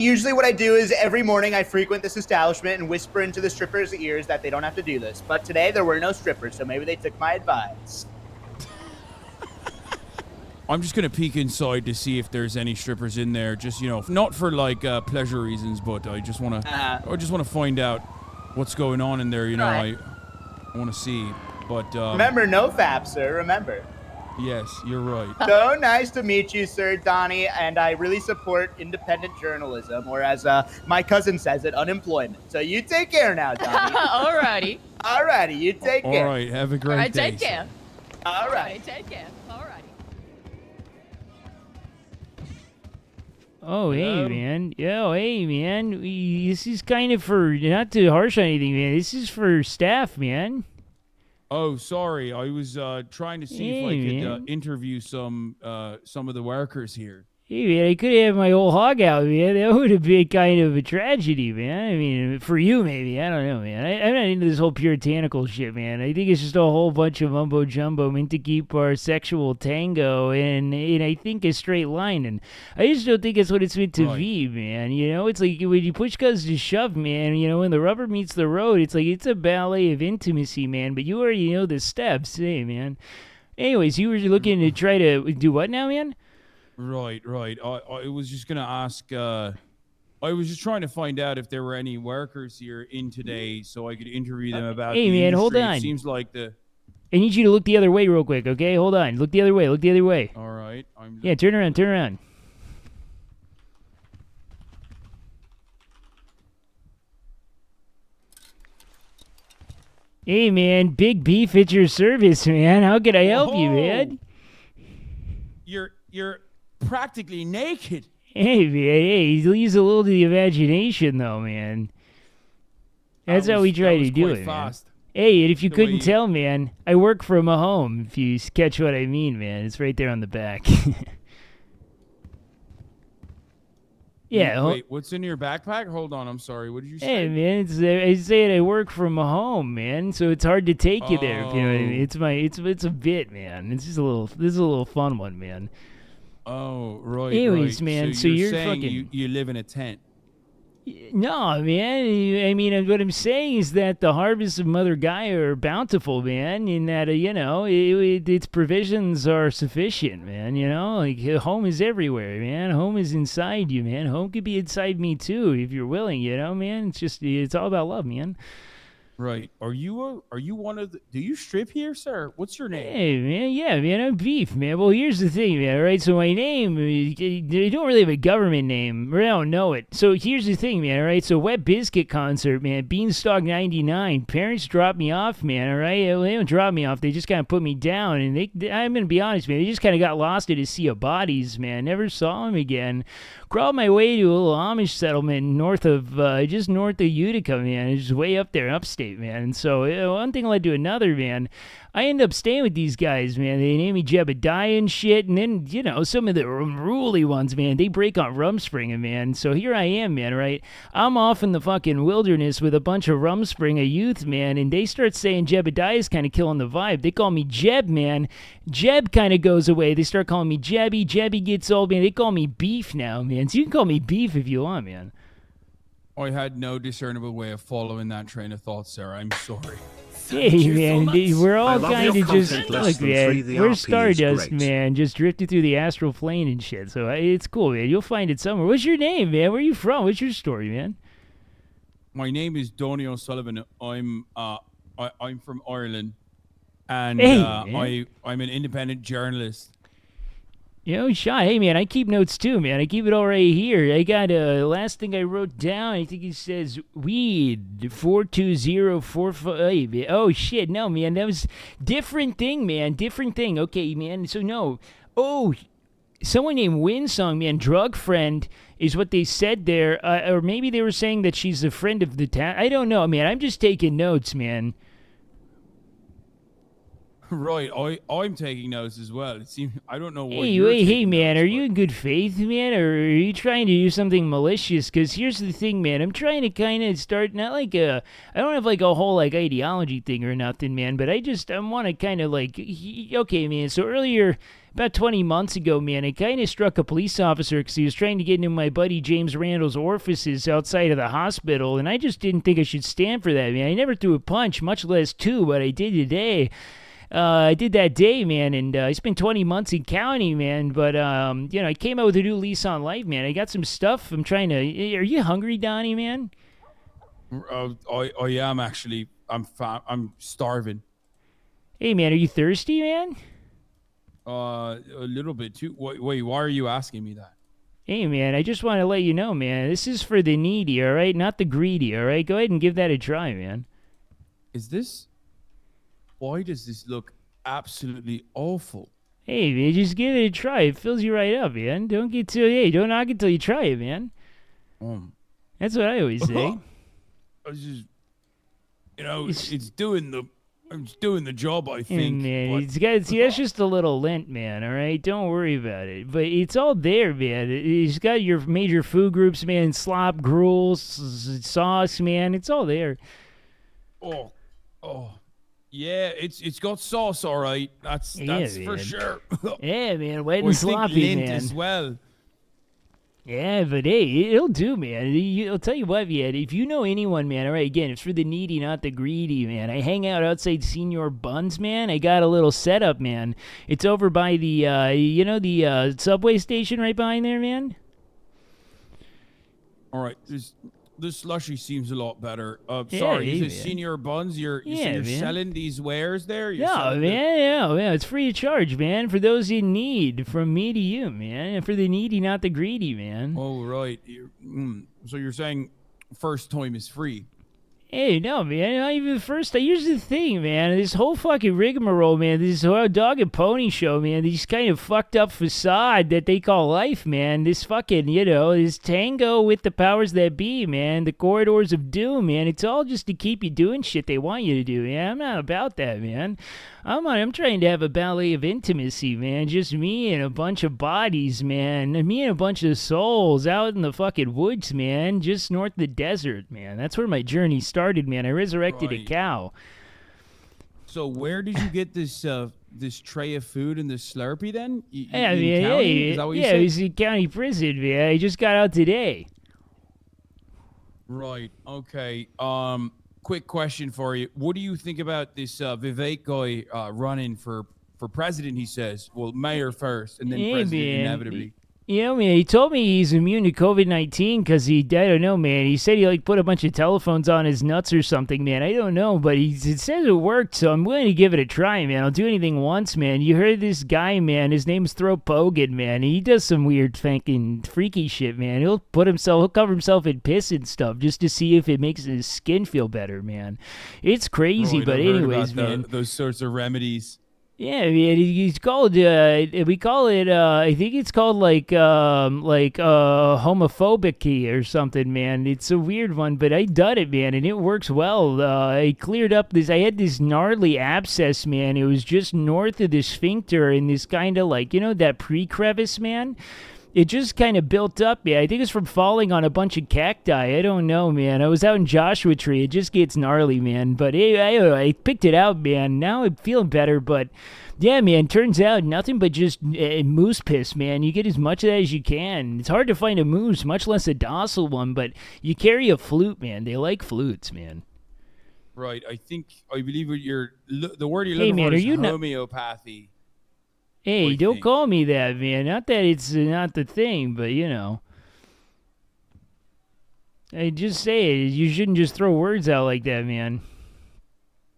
Usually what I do is every morning I frequent this establishment and whisper into the strippers' ears that they don't have to do this. But today there were no strippers, so maybe they took my advice. I'm just gonna peek inside to see if there's any strippers in there. Just not for like pleasure reasons, but I just wanna find out what's going on in there. Right. I wanna see. But remember, no fap, sir. Remember. Yes, you're right. So nice to meet you, Sir Donnie, and I really support independent journalism, or as my cousin says it, unemployment. So you take care now, Donnie. Alrighty. Alrighty, you take care. All right, have a great day. Take care. Alright. Take care. Alrighty. Oh, hey, man. Yo, hey, man. This is kind of for, not to harsh on anything, man. This is for staff, man. Oh, sorry. I was trying to see if I could interview some of the workers here. Hey, man, I could have my whole hog out, man. That would have been kind of a tragedy, man. I mean, for you, maybe. I don't know, man. I'm not into this whole puritanical shit, man. I think it's just a whole bunch of mumbo-jumbo meant to keep our sexual tango in I think, a straight line. And I just don't think it's what it's meant to be, man. It's like when you push comes to shove, man, when the rubber meets the road, it's like it's a ballet of intimacy, man. But you already know the steps, hey, man. Anyways, you were looking to try to do what now, man? Right. I was just gonna ask. I was just trying to find out if there were any workers here in today, so I could interview them about. Hey, man, hold on. It seems like I need you to look the other way, real quick. Okay, hold on. Look the other way. All right. Yeah, turn around. Hey, man, Big Beef at your service, man. How can I help you, man? You're practically naked. Hey, man, he leaves a little to the imagination, though, man. That's how we try to do it, fast. Man. Hey, and if you couldn't tell, man, I work from a home, if you catch what I mean, man. It's right there on the back. Yeah. Wait, what's in your backpack? Hold on, I'm sorry. What did you say? Hey, man, I say I work from home, man, so it's hard to take you there, if you know what I mean. It's a bit, man. This is a little fun one, man. Oh, right. Anyways, man, so you're saying fucking... you live in a tent. No, man. I mean, what I'm saying is that the harvests of Mother Gaia are bountiful, man, in that, its provisions are sufficient, man, Like, home is everywhere, man. Home is inside you, man. Home could be inside me, too, if you're willing, man. It's all about love, man. Right. Are you one of the... Do you strip here, sir? What's your name? Hey, man. Yeah, man. I'm Beef, man. Well, here's the thing, man. All right. So my name, I don't really have a government name. I don't know it. So here's the thing, man. All right. So Wet Biscuit concert, man. Beanstalk 99. Parents dropped me off, man. All right. They don't drop me off. They just kind of put me down. And I'm going to be honest, man. They just kind of got lost in a sea of bodies, man. Never saw them again. Crawled my way to a little Amish settlement just north of Utica, man. It's just way up there, upstate, man. And so one thing led to another, man. I ended up staying with these guys, man. They named me Jebediah and shit. And then, some of the unruly ones, man, they break on Rumspringa, man. So here I am, man, right? I'm off in the fucking wilderness with a bunch of Rumspringa youth, man. And they start saying Jebediah's kind of killing the vibe. They call me Jeb, man. Jeb kind of goes away. They start calling me Jebby. Jebby gets old, man. They call me Beef now, man. So you can call me Beef if you want, man. I had no discernible way of following that train of thought, sir. I'm sorry. Hey, man, we're all kind of just, look, man, we're stardust, man, just drifting through the astral plane and shit, so it's cool, man. You'll find it somewhere. What's your name, man? Where are you from? What's your story, man? My name is Donny O'Sullivan. I'm from Ireland, and I'm an independent journalist. Sean, hey, man, I keep notes, too, man. I keep it all right here. I got last thing I wrote down, I think it says weed 42045. Oh, shit, no, man, that was different thing, man, different thing. Okay, man, so no. Oh, someone named Winsong, man, drug friend is what they said there. Or maybe they were saying that she's a friend of the town. I don't know, man. I'm just taking notes, man. Right, I'm taking notes as well. It seems I don't know what Hey, you're wait, hey, taking man, notes, are but- you in good faith, man, or are you trying to do something malicious? Because here's the thing, man, I'm trying to kind of start, not like I don't have like a whole like ideology thing or nothing, man, but I want to kind of like, okay, man, so earlier, about 20 months ago, man, I kind of struck a police officer because he was trying to get into my buddy James Randall's orifices outside of the hospital, and I just didn't think I should stand for that, man. I never threw a punch, much less two, but I did today. I did that day, man, and I spent 20 months in county, man. But I came out with a new lease on life, man. I got some stuff. I'm trying to. Are you hungry, Donnie, man? I am actually. I'm starving. Hey, man, are you thirsty, man? A little bit too. Wait, why are you asking me that? Hey, man, I just want to let you know, man. This is for the needy, all right, not the greedy, all right. Go ahead and give that a try, man. Is this? Why does this look absolutely awful? Hey, man, just give it a try. It fills you right up, man. Don't knock it till you try it, man. That's what I always say. I just, it's doing the job. I think. Man, but- it's got, see, that's just a little lint, man, all right? Don't worry about it. But it's all there, man. It's got your major food groups, man. Slop, gruel, sauce, man. It's all there. Oh, yeah. It's got sauce, all right. That's Yeah, for man. sure. Yeah, man. Wet I and think sloppy, lint man. as well. Yeah, but hey, it'll do, man. I'll tell you what, man. If you know anyone, man, all right, again, it's for the needy, not the greedy, man. I hang out outside Senior Buns, man. I got a little setup, man. It's over by the, the subway station right behind there, man. All right. This slushy seems a lot better. Yeah, Sorry, hey, is it man. Senior Buns? You're Yeah, man. selling these wares there? You're No, selling man, yeah, it's free of charge, man, for those in need, from me to you, man. And for the needy, not the greedy, man. Oh, right. So you're saying first time is free? Hey, no, man, not even first. Here's the thing, man. This whole fucking rigmarole, man. This whole dog and pony show, man. These kind of fucked up facade that they call life, man. This fucking, this tango with the powers that be, man. The corridors of doom, man. It's all just to keep you doing shit they want you to do, man. I'm not about that, man. I'm trying to have a ballet of intimacy, man. Just me and a bunch of bodies, man. Me and a bunch of souls out in the fucking woods, man. Just north of the desert, man. That's where my journey started, man. I resurrected a Right. cow. So where did you get this this tray of food and this Slurpee then? Yeah, in man. county? Is that what you Yeah, said? it was in county prison, man. I just got out today. Right. Okay. Quick question for you. What do you think about this Vivek guy running for president? He says, well, mayor first, and then Yeah, president man. inevitably. Yeah, man, he told me he's immune to COVID-19 because I don't know, man. He said he, put a bunch of telephones on his nuts or something, man. I don't know, but it says it worked, so I'm willing to give it a try, man. I'll do anything once, man. You heard this guy, man. His name's Throat Pogan, man. He does some weird, fucking, freaky shit, man. He'll cover himself in piss and stuff just to see if it makes his skin feel better, man. It's crazy, Right, but I've heard anyways, about man. those sorts of remedies. Yeah, man, he's called. We call it. I think it's called homophobic or something, man. It's a weird one, but I done it, man, and it works well. I cleared up this. I had this gnarly abscess, man. It was just north of the sphincter, in this kind of that pre-crevice, man. It just kind of built up, yeah. I think it's from falling on a bunch of cacti. I don't know, man. I was out in Joshua Tree. It just gets gnarly, man. But I picked it out, man. Now I'm feeling better. But yeah, man, turns out nothing but just moose piss, man. You get as much of that as you can. It's hard to find a moose, much less a docile one. But you carry a flute, man. They like flutes, man. Right. I believe what the word you're Hey, looking man, for are is you not- homeopathy. Hey, I don't think. call me that, man. Not that it's not the thing, but I just say it. You shouldn't just throw words out like that, man.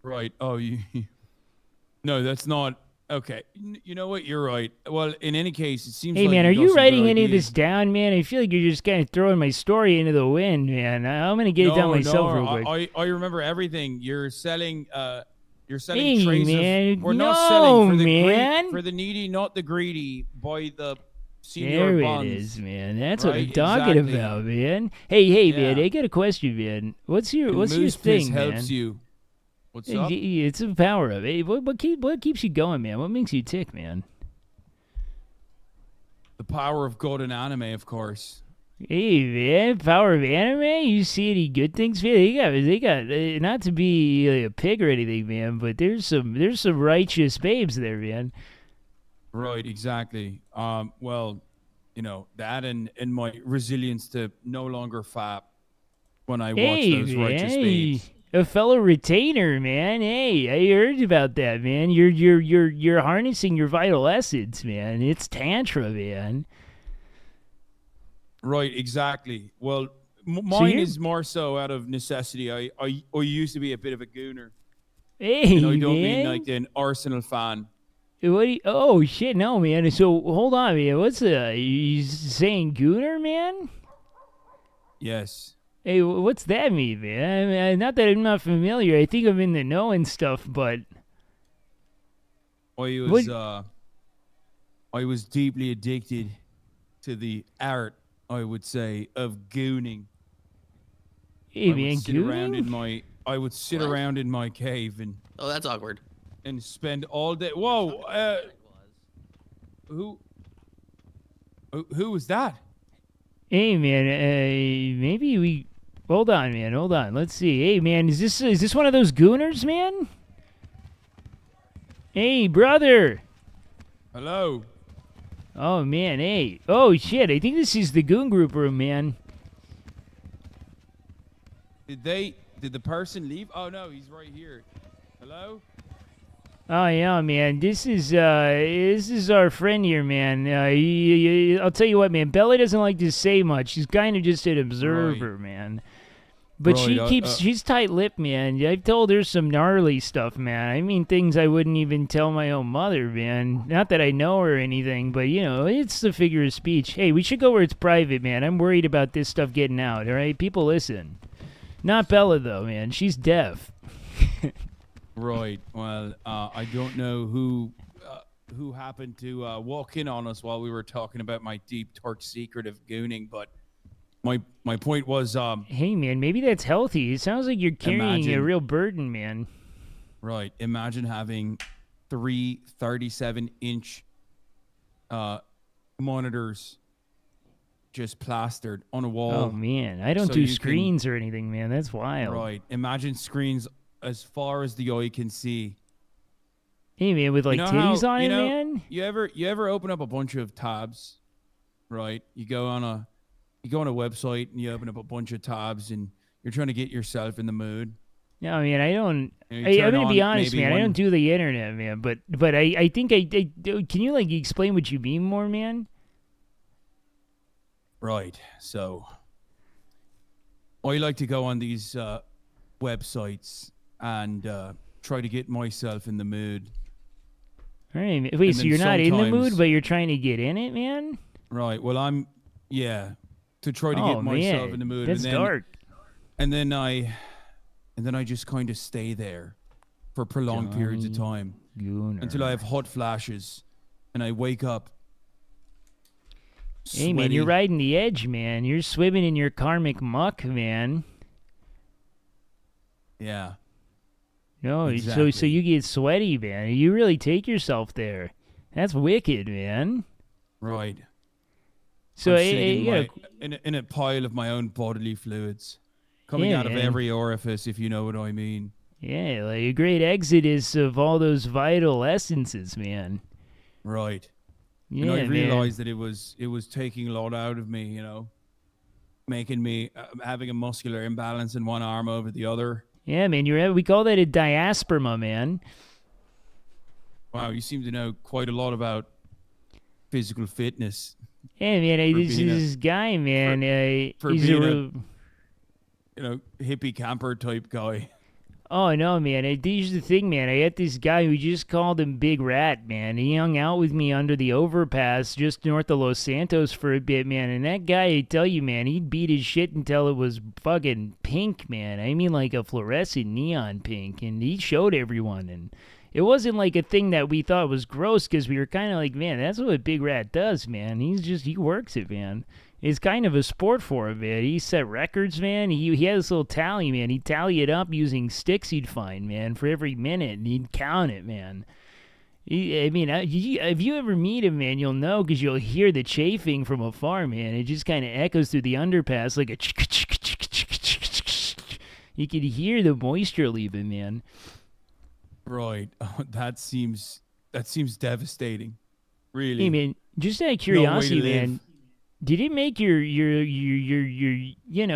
Right. Oh, no, that's not. Okay. You know what? You're right. Well, in any case, it seems Hey, like man, are got you some writing good any of ideas. this down, man? I feel like you're just kind of throwing my story into the wind, man. I'm going to get it down myself real quick. I remember everything. You're selling Hey, trays man, of. We're not no, selling for the man. for the needy, not the greedy. By the There senior buns. it is, man. That's what I'm Right, talking exactly. about, man. Hey, man, Yeah. I got a question, man. What's your And moose thing, piss man? helps you. What's up? It's a power up. Hey, what keeps you going, man? What makes you tick, man? The power of good in anime, of course. Hey, man, power of anime. You see any good things, man? They got. Not to be a pig or anything, man, but there's some righteous babes there, man. Right, exactly. Well, that and my resilience to no longer fap when I watch Hey, those man, righteous babes. a fellow retainer, man. Hey, I heard about that, man. You're harnessing your vital essence, man. It's tantra, man. Right, exactly. Well, So mine you're is more so out of necessity. I used to be a bit of a gooner, hey, and I don't mean man. like an Arsenal fan. Oh shit, no, man. So hold on, man. What's you saying, gooner, man? Yes. Hey, what's that mean, man? I mean, not that I'm not familiar. I think I'm in the know and stuff, but I was deeply addicted to the art, I would say, of gooning. hey, I would man, sit around in gooning? I would sit What? around in my cave Oh, that's awkward. and spend all day. Whoa, who who was that? Hey, man. Maybe we. Hold on, man. Hold on. Let's see. Hey, man. Is this one of those gooners, man? Hey, brother. Hello. Oh, man. Hey. Oh, shit. I think this is the goon group room, man. Did the person leave? Oh no, he's right here. Hello? Oh yeah, man. This is our friend here, man. I'll tell you what, man. Bella doesn't like to say much. She's kind of just an observer, man. But Right, she's tight-lipped, man. I've told her some gnarly stuff, man. I mean, things I wouldn't even tell my own mother, man. Not that I know her or anything, but it's the figure of speech. Hey, we should go where it's private, man. I'm worried about this stuff getting out. All right, people listen. Not Bella though, man. She's deaf. Right. Well, I don't know who happened to walk in on us while we were talking about my deep, dark secret of gooning, but my point was Hey, man, maybe that's healthy. It sounds like you're carrying a Imagine- real burden, man. right. Imagine having 37-inch monitors just plastered on a wall. Oh, man. I don't so do you can- screens or anything, man. That's wild. Right. Imagine screens as far as the eye can see. Hey, man, with like You know titties how- on you it, know, man? You ever open up a bunch of tabs, right? You go on a website and you open up a bunch of tabs and you're trying to get yourself in the mood. No, man, I don't. And I'm you turn going to be on honest, maybe man. I one- don't do the internet, man. But I think I can you, like, explain what you mean more, man? Right. So I like to go on these websites and try to get myself in the mood. All right. Wait, And so then you're not in the mood, sometimes- but you're trying to get in it, man? Right. Well, to try to Oh, get myself man. in the mood. That's and then, dark. And then I just kind of stay there for prolonged periods of time until I have hot flashes and I wake up. Hey, man, you're sweaty. riding the edge, man. You're swimming in your karmic muck, man. Yeah. No, so Exactly. you get sweaty, man. You really take yourself there. That's wicked, man. Right. So I'm sitting yeah, in a pile of my own bodily fluids coming Yeah, out of man. every orifice, if you know what I mean. yeah, like a great exodus of all those vital essences, man. Right. Yeah, And I man. realized that it was taking a lot out of me, making me having a muscular imbalance in one arm over the other. Yeah, man. We call that a diaspora, man. Wow, you seem to know quite a lot about physical fitness. Yeah, man. For This being a- this guy, man. for He's being Hippie camper type guy. Oh no, man! Here's the thing, man. I had this guy who just called him Big Rat, man. He hung out with me under the overpass just north of Los Santos for a bit, man. And that guy, I tell you, man, he'd beat his shit until it was fucking pink, man. I mean, like a fluorescent neon pink. And he showed everyone, and it wasn't like a thing that we thought was gross because we were kind of like, man, that's what Big Rat does, man. He works it, man. It's kind of a sport for him, man. He set records, man. He had this little tally, man. He'd tally it up using sticks he'd find, man, for every minute, and he'd count it, man. If you ever meet him, man, you'll know because you'll hear the chafing from afar, man. It just kind of echoes through the underpass like a. You could hear the moisture leaving, man. Right. Oh, that seems devastating. Really. Hey, man, just out of No way curiosity, to live. man, did it make your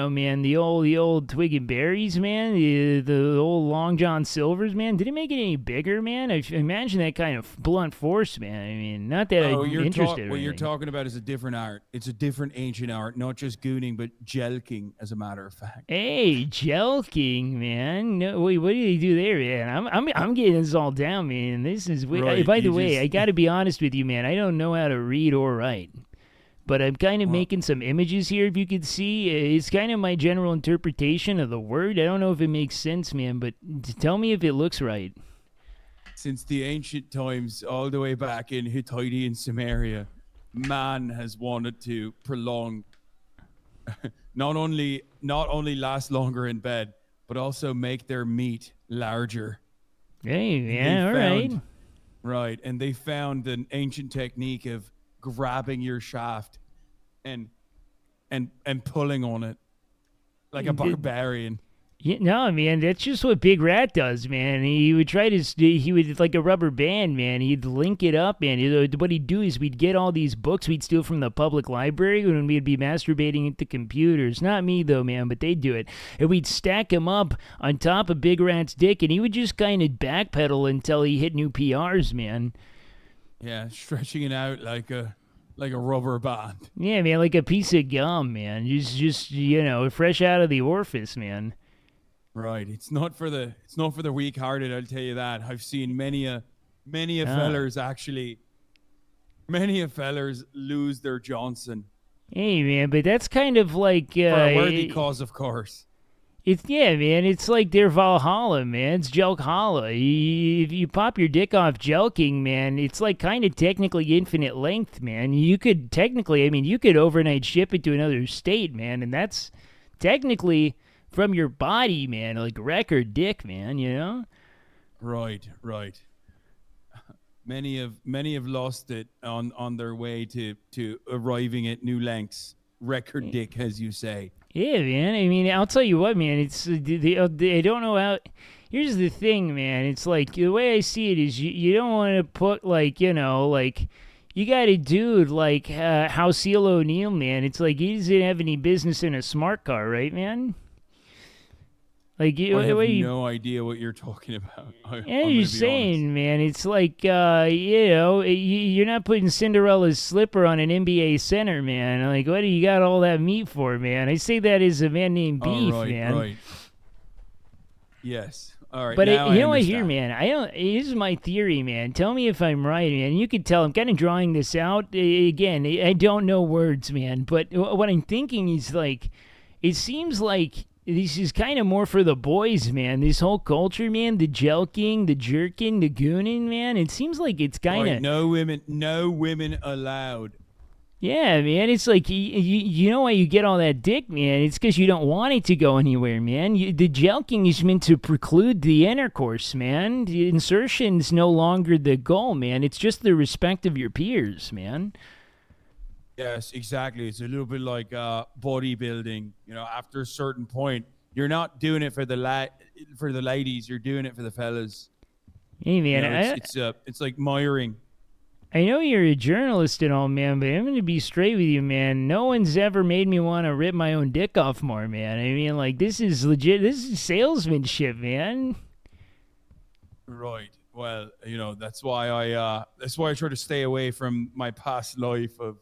man, the old twig and berries, man, the old Long John Silvers, man, did it make it any bigger, man? I imagine that kind of blunt force, man. I mean, not that I'm interested in What you're anything. talking about is a different art. It's a different ancient art, not just gooning, but jelking, as a matter of fact. Hey, jelking, man. No, wait, what do they do there, man? I'm getting this all down, man. This is Right, by the you way, just- I got to be honest with you, man. I don't know how to read or write. But I'm kind of making some images here, if you could see. It's kind of my general interpretation of the word. I don't know if it makes sense, man, but tell me if it looks right. Since the ancient times, all the way back in Hittite and Samaria, man has wanted to prolong, not only last longer in bed, but also make their meat larger. Hey, man, all right. Right, and they found an ancient technique of grabbing your shaft and pulling on it like a barbarian. Yeah, no, man, that's just what Big Rat does, man. He would like a rubber band, man. He'd link it up, man. What he'd do is we'd get all these books we'd steal from the public library when we'd be masturbating at the computers. Not me, though, man, but they'd do it. And we'd stack him up on top of Big Rat's dick, and he would just kind of backpedal until he hit new PRs, man. Yeah, stretching it out like a rubber band. Yeah, man, like a piece of gum, man. Just fresh out of the orifice, man. Right, it's not for the weak-hearted. I'll tell you that. I've seen many a fellers lose their Johnson Hey, man, but that's kind of like for a worthy cause, of course. Man. It's like their Valhalla, man. It's Jelkhala. If you pop your dick off jelking, man, it's like kind of technically infinite length, man. You could you could overnight ship it to another state, man, and that's technically from your body, man, like record dick, man. You know? Right. Many have lost it on their way to arriving at new lengths. Record dick, as you say. Yeah, man. I mean, I'll tell you what, man. It's I don't know how. Here's the thing, man. It's like the way I see it is you don't want to put you got a dude like Halcyon O'Neal, man. It's like he doesn't have any business in a smart car, right, man? Like I have no idea what you're talking about. I'm just saying, man. It's like you're not putting Cinderella's slipper on an NBA center, man. Like, what do you got all that meat for, man? I say that as a man named Beef, man. Right. Yes. All right. But now you know what? understand. Here, man. This is my theory, man. Tell me if I'm right, man. You could tell I'm kind of drawing this out. Again, I don't know words, man. But what I'm thinking is like, it seems like this is kind of more for the boys, man. This whole culture, man. The jelking, the jerking, the gooning, man. It seems like it's kind of no women allowed. Yeah, man. It's like you know why you get all that dick, man. It's because you don't want it to go anywhere, man. The jelking is meant to preclude the intercourse, man. The insertion's no longer the goal, man. It's just the respect of your peers, man. Yes, exactly. It's a little bit like bodybuilding. You know, after a certain point, you're not doing it for the ladies. You're doing it for the fellas. Hey, man. You know, it's like miring. I know you're a journalist and all, man, but I'm going to be straight with you, man. No one's ever made me want to rip my own dick off more, man. I mean, like, this is legit. This is salesmanship, man. Right. Well, you know, that's why I try to stay away from my past life of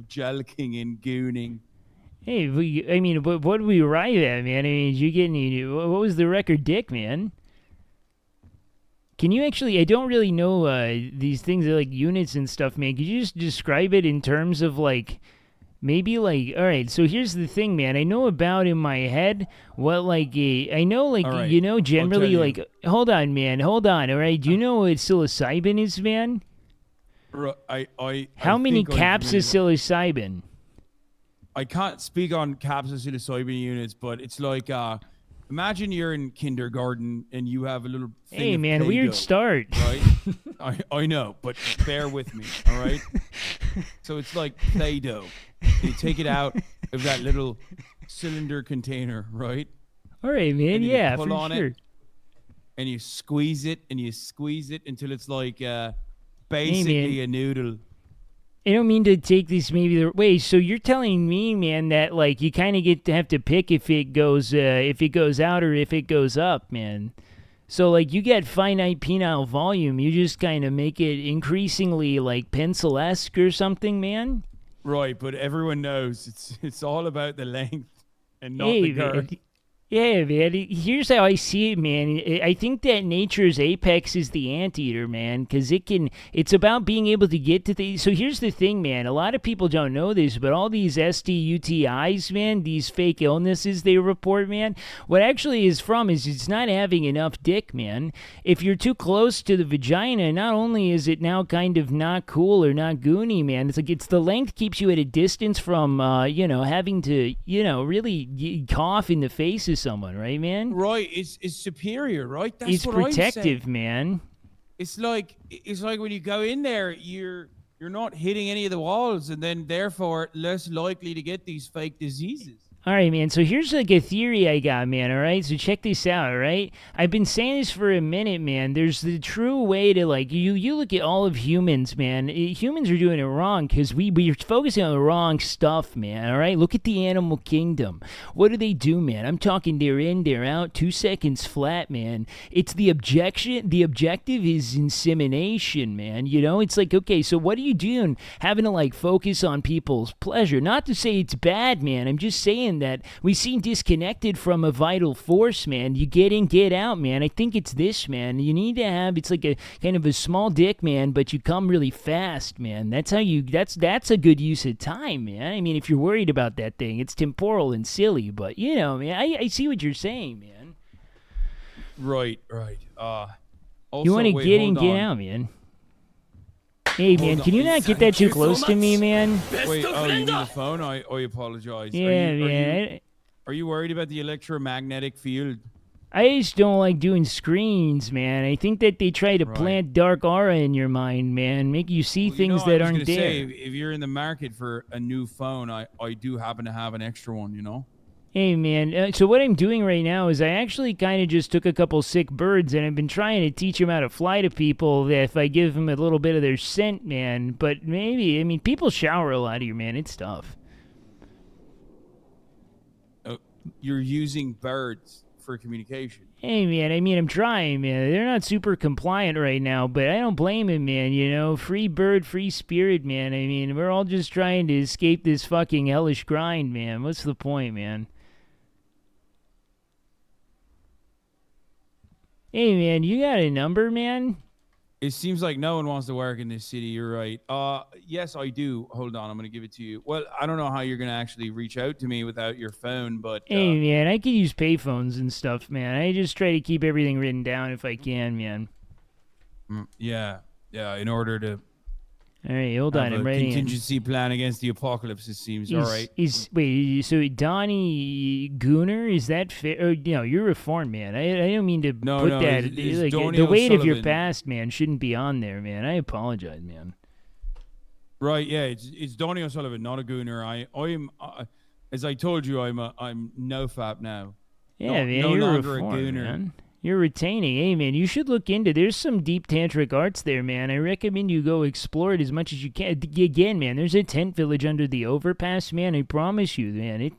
jelking and gooning. Hey, what do we arrive at, man? I mean, did you get any? What was the record dick, man? Can you actually? I don't really know these things are like units and stuff, man. Could you just describe it in terms of like, maybe like, all right. So here's the thing, man. I know about in my head what like I know like right. you know generally you. like. Hold on, man. Hold on. All right. Do you know what psilocybin is, man? I How many think I'm caps familiar. is psilocybin? I can't speak on capsule psilocybin units, but it's like imagine you're in kindergarten and you have a little thing Hey, of man, Play-Doh, weird start. right? I know, but bear with me, all right? So it's like Play-Doh. You take it out of that little cylinder container, right? All right, man. And then Yeah, you pull for on sure. it, and you squeeze it, and you squeeze it until it's like Hey, basically man. a noodle. I don't mean to take this maybe the way. So you're telling me, man, that like you kind of get to have to pick if it goes out or if it goes up, man. So like you get finite penile volume, you just kind of make it increasingly like pencil-esque or something, man. Right, but everyone knows it's all about the length and not Hey, the man. girth. Yeah, man. Here's how I see it, man. I think that nature's apex is the anteater, man, because it's about being able to get to things. So here's the thing, man. A lot of people don't know this, but all these STUTIs, man, these fake illnesses they report, man, what actually is from is it's not having enough dick, man. If you're too close to the vagina, not only is it now kind of not cool or not goony, man, it's like it's the length keeps you at a distance from, having to, really cough in the face of someone, right, man? Right, it's superior, right? That's It's what I'm protective, saying. man. It's like when you go in there, you're not hitting any of the walls, and then therefore less likely to get these fake diseases. All right, man. So here's like a theory I got, man. All right. So check this out. All right. I've been saying this for a minute, man. There's the true way to like you look at all of humans, man. Humans are doing it wrong because we're focusing on the wrong stuff, man. All right. Look at the animal kingdom. What do, man? I'm talking they're in, they're out, 2 seconds flat, man. It's the objection. The objective is insemination, man. It's like, okay, so what are you doing? Having to like focus on people's pleasure. Not to say it's bad, man. I'm just saying that we seem disconnected from a vital force, man. You get in, get out, man. I think it's this, man. You need to have, it's like a kind of a small dick, man, but you come really fast, man. That's a good use of time, man. I mean, if you're worried about that thing, it's temporal and silly, but man, I see what you're saying, man. Right. Also, You want to wait, get in, hold get on. out, man. Hey, man, Hold can on. you not get that too close to me, man? Wait, you need a phone? I apologize. Yeah, are man. Are you worried about the electromagnetic field? I just don't like doing screens, man. I think that they try to plant dark aura in your mind, man, make you see things that aren't there. Say, if you're in the market for a new phone, I do happen to have an extra one, Hey, man, so what I'm doing right now is I actually kind of just took a couple sick birds and I've been trying to teach them how to fly to people if I give them a little bit of their scent, man. But maybe, I mean, people shower a lot here, man. It's tough. You're using birds for communication. Hey, man, I mean, I'm trying, man. They're not super compliant right now, but I don't blame him, man, Free bird, free spirit, man. I mean, we're all just trying to escape this fucking hellish grind, man. What's the point, man? Hey, man, you got a number, man? It seems like no one wants to work in this city. You're right. Yes, I do. Hold on, I'm gonna give it to you. Well, I don't know how you're gonna actually reach out to me without your phone, but Hey, man, I could use payphones and stuff, man. I just try to keep everything written down if I can, man. Yeah. In order to All right, hold on, have I'm a writing. contingency plan against the apocalypse. It seems all right. Wait, so Donnie Gooner, is that fair? Oh, you're reformed, man. I don't mean to put that. it's Like, Donnie the weight of your O'Sullivan. past, man, shouldn't be on there, man. I apologize, man. Right, yeah, it's Donnie O'Sullivan, not a gooner. I'm as I told you, I'm no fap now. Yeah, man, no you're longer a reformed, gooner. man. You're retaining. Hey, man, you should look into. There's some deep tantric arts there, man. I recommend you go explore it as much as you can. Again, man, there's a tent village under the overpass, man. I promise you, man. It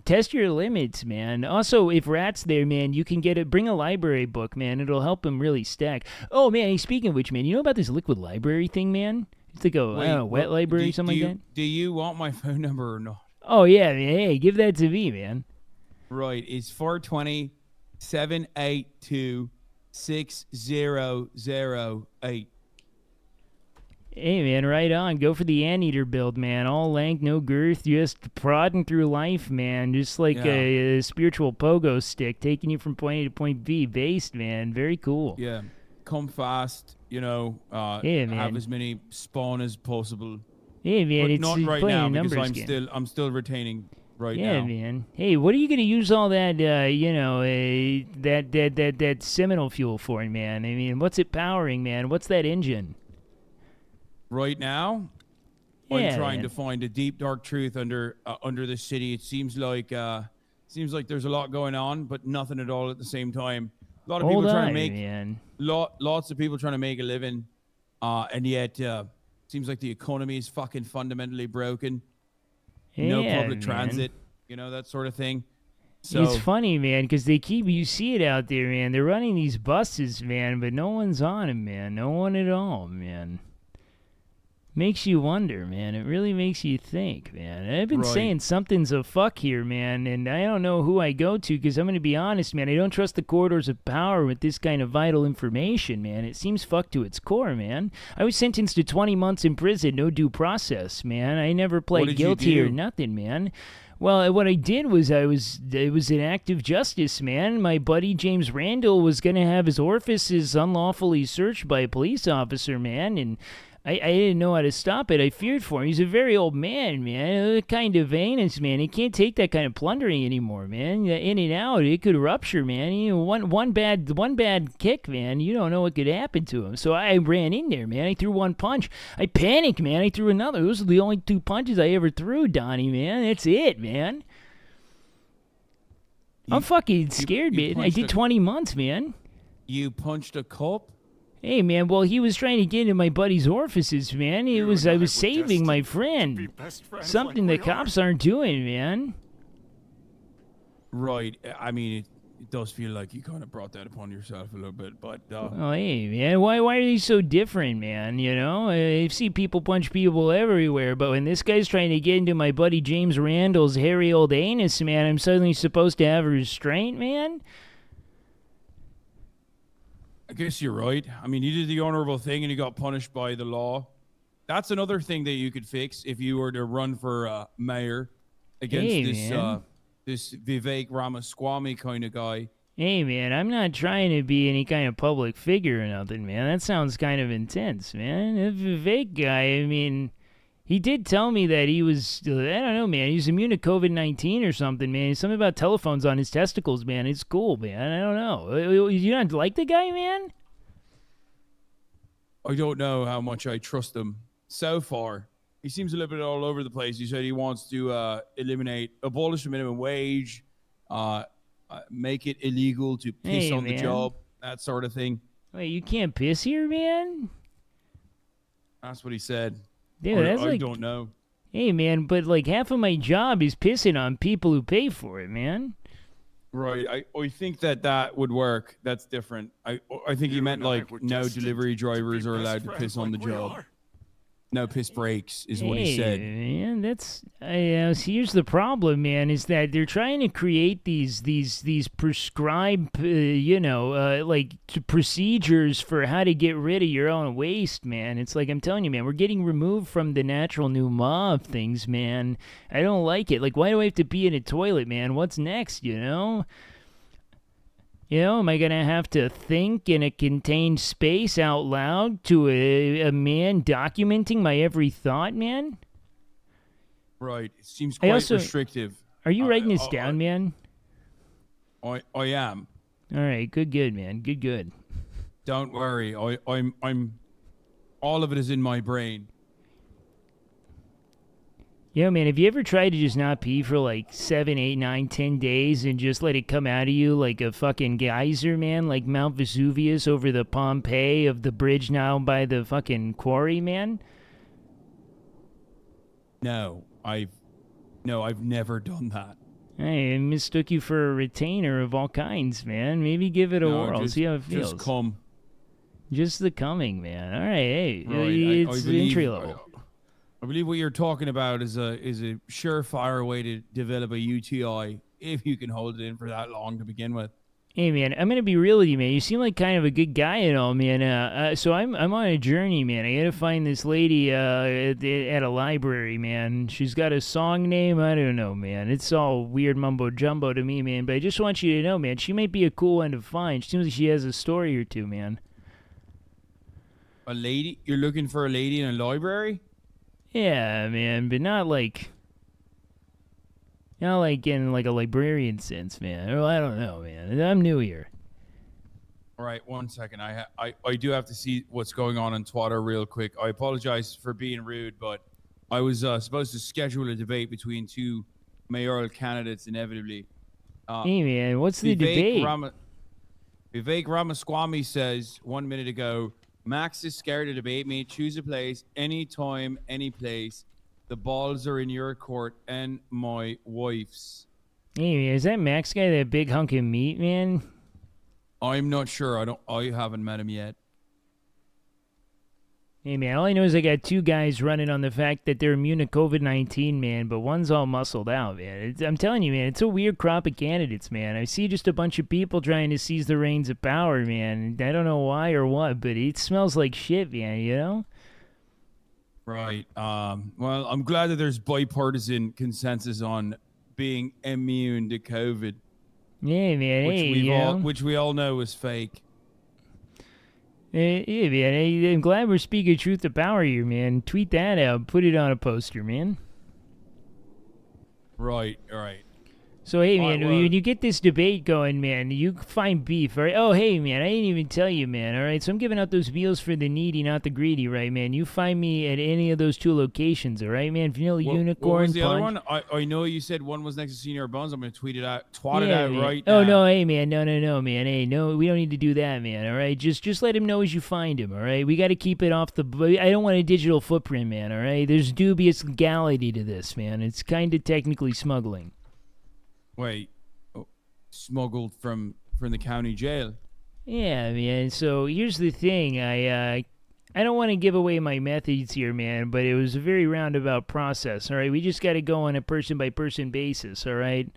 test your limits, man. Also, if Rat's there, man, you can bring a library book, man. It'll help him really stack. Oh, man, hey, speaking of which, man, you know about this liquid library thing, man? It's like a wet library, something like that. Do you want my phone number or not? Oh, yeah, man. Hey, give that to me, man. Right, it's 420-782-6008. Hey, man, right on. Go for the anteater build, man. All length, no girth, just prodding through life, man. Just like a spiritual pogo stick, taking you from point A to point B. Based, man. Very cool. Yeah, come fast, yeah, man. have as many spawn as possible. Yeah, man, but it's not right playing now a because numbers game. I'm still retaining right Yeah, now. man. Hey, what are you gonna use all that, that seminal fuel for, man? I mean, what's it powering, man? What's that engine? Right now, I'm Yeah, trying man. to find a deep dark truth under the city. It seems like there's a lot going on, but nothing at all at the same time. A lot of Hold people trying to on, make man. lots of people trying to make a living, and yet seems like the economy is fucking fundamentally broken. No Yeah, public man. transit, that sort of thing. It's So funny, man, because you see it out there, man. They're running these buses, man, but no one's on them, man. No one at all, man. Makes you wonder, man. It really makes you think, man. I've been right, saying something's a fuck here, man, and I don't know who I go to because I'm going to be honest, man. I don't trust the corridors of power with this kind of vital information, man. It seems fucked to its core, man. I was sentenced to 20 months in prison, no due process, man. I never what pled did you guilty or do? nothing, man. Well, what I did was it was an act of justice, man. My buddy James Randall was going to have his orifices unlawfully searched by a police officer, man, and I didn't know how to stop it. I feared for him. He's a very old man, man. Kind of heinous, man. He can't take that kind of plundering anymore, man. In and out, it could rupture, man. One bad kick, man. You don't know what could happen to him. So I ran in there, man. I threw one punch. I panicked, man. I threw another. Those are the only 2 punches I ever threw, Donnie, man. That's it, man. I'm fucking scared, man. I did 20 months, man. You punched a cop? Hey, man, well, he was trying to get into my buddy's orifices, man. I was saving my friend. Something the cops aren't doing, man. Right. I mean, it does feel like you kind of brought that upon yourself a little bit, but Oh, hey, man, why are you so different, man? I see people punch people everywhere, but when this guy's trying to get into my buddy James Randall's hairy old anus, man, I'm suddenly supposed to have a restraint, man? I guess you're right. I mean, you did the honorable thing and you got punished by the law. That's another thing that you could fix if you were to run for mayor against Hey, this man. this Vivek Ramaswamy kind of guy. Hey, man, I'm not trying to be any kind of public figure or nothing, man. That sounds kind of intense, man. The Vivek guy, I mean, he did tell me that he was, I don't know, man, he's immune to COVID-19 or something, man. Something about telephones on his testicles, man. It's cool, man. I don't know. You not like the guy, man? I don't know how much I trust him so far. He seems a little bit all over the place. He said he wants to abolish the minimum wage, make it illegal to piss Hey, on the man. job, that sort of thing. Wait, you can't piss here, man? That's what he said. Dude, that's I like, don't know. hey, man, but like half of my job is pissing on people who pay for it, man. Right. I think that would work. That's different. I think he meant like no delivery drivers are allowed to piss on the job. No piss breaks is what he said. Man, that's see, here's the problem, man, is that they're trying to create these prescribed, procedures for how to get rid of your own waste, man. It's like I'm telling you, man, we're getting removed from the natural nouveau of things, man. I don't like it. Like, why do I have to pee in a toilet, man? What's next, am I going to have to think in a contained space out loud to a man documenting my every thought, man? Right. It seems quite restrictive. Are you writing this down, man? I am. All right, good, man. Good. Don't worry. I'm all of it is in my brain. Yeah, man, have you ever tried to just not pee for like 7, 8, 9, 10 days and just let it come out of you like a fucking geyser, man? Like Mount Vesuvius over the Pompeii of the bridge now by the fucking quarry, man? No, I've never done that. Hey, I mistook you for a retainer of all kinds, man. Maybe give it a whirl, see how it feels. Just come. Just the coming, man. All right, hey, Right, it's entry level. I believe what you're talking about is a surefire way to develop a UTI if you can hold it in for that long to begin with. Hey, man, I'm gonna be real with you, man. You seem like kind of a good guy and all, man. So I'm on a journey, man. I gotta find this lady at a library, man. She's got a song name. I don't know, man. It's all weird mumbo jumbo to me, man. But I just want you to know, man. She might be a cool one to find. She seems like she has a story or two, man. A lady? You're looking for a lady in a library? Yeah, man, but not like in like a librarian sense, man. Well, I don't know, man. I'm new here. All right, 1 second. I do have to see what's going on Twitter real quick. I apologize for being rude, but I was supposed to schedule a debate between two mayoral candidates inevitably. Hey, man, what's the Vivek debate? Vivek Ramaswamy says 1 minute ago, Max is scared to debate me. Choose a place, any time, any place. The balls are in your court and my wife's. Hey, man, is that Max guy that big hunk of meat, man? I'm not sure. I haven't met him yet. Hey, man, all I know is I got two guys running on the fact that they're immune to COVID-19, man, but one's all muscled out, man. I'm telling you, man, it's a weird crop of candidates, man. I see just a bunch of people trying to seize the reins of power, man. I don't know why or what, but it smells like shit, man, you know? Right. Well, I'm glad that there's bipartisan consensus on being immune to COVID, Yeah, man, which we all know is fake. Yeah, man, I'm glad we're speaking truth to power here, man. Tweet that out. Put it on a poster, man. Right, right. So, hey, All man, right, well- when you get this debate going, man, you find beef, all right? Oh, hey, man, I didn't even tell you, man, all right? So I'm giving out those meals for the needy, not the greedy, right, man? You find me at any of those two locations, all right, man? Vanilla Unicorn, What was the other Punch. one? I know you said one was next to Senior Bones. I'm going to tweet it out, twat it Yeah, out man. right Oh, now. no, hey, man, no, man. Hey, no, we don't need to do that, man, all right? Just let him know as you find him, all right? We got to keep it off the... I don't want a digital footprint, man, all right? There's dubious legality to this, man. It's kind of technically smuggling. Wait. Smuggled from the county jail. Yeah, man. So here's the thing. I don't want to give away my methods here, man, but it was a very roundabout process. All right, we just got to go on a person by person basis. All right.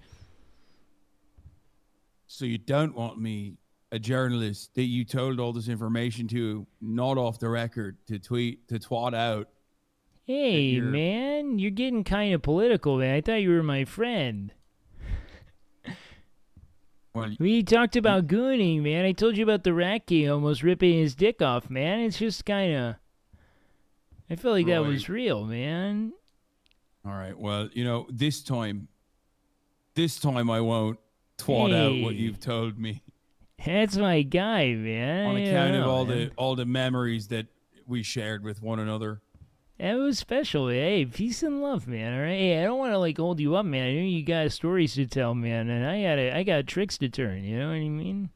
So you don't want me, a journalist that you told all this information to, not off the record, to twat out. Hey, you're- man, you're getting kind of political, man. I thought you were my friend. Well, We talked about Gooning, man. I told you about the rat king almost ripping his dick off, man. It's just kind of... I feel like that was real, man. all right. Well, this time I won't twat out what Hey. you've told me That's my guy, man. on I account don't of know, all man. the memories that we shared with one another. That was special. Hey, peace and love, man. All right. Hey, I don't want to like hold you up, man. I know you got stories to tell, man, and I got tricks to turn. You know what I mean?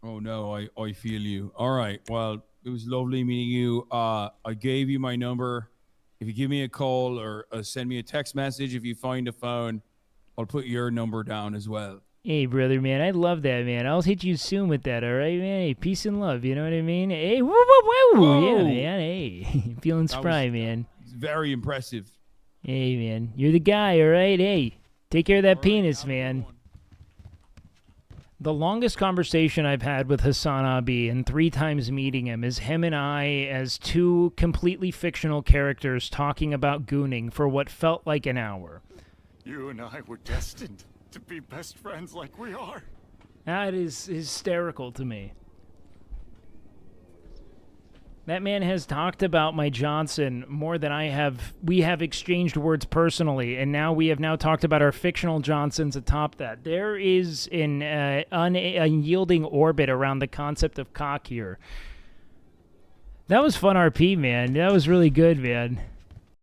Oh no, I feel you. All right. Well, it was lovely meeting you. I gave you my number. If you give me a call or send me a text message, if you find a phone, I'll put your number down as well. Hey, brother, man. I love that, man. I'll hit you soon with that. All right, man. Hey, peace and love. You know what I mean? Hey, woo, woo, woo. Whoa. Yeah, man. Hey, feeling spry, man. It's very impressive. Hey, man. You're the guy. All right. Hey, take care of that All right, penis, have a good man. one. The longest conversation I've had with Hasan Abi in 3 times meeting him is him and I as two completely fictional characters talking about gooning for what felt like an hour. You and I were destined to be best friends like we are. That is hysterical to me. That man has talked about my Johnson more than I have. We have exchanged words personally, and now we have now talked about our fictional Johnsons atop that. There is an unyielding orbit around the concept of cock here. That was fun RP, man. That was really good, man.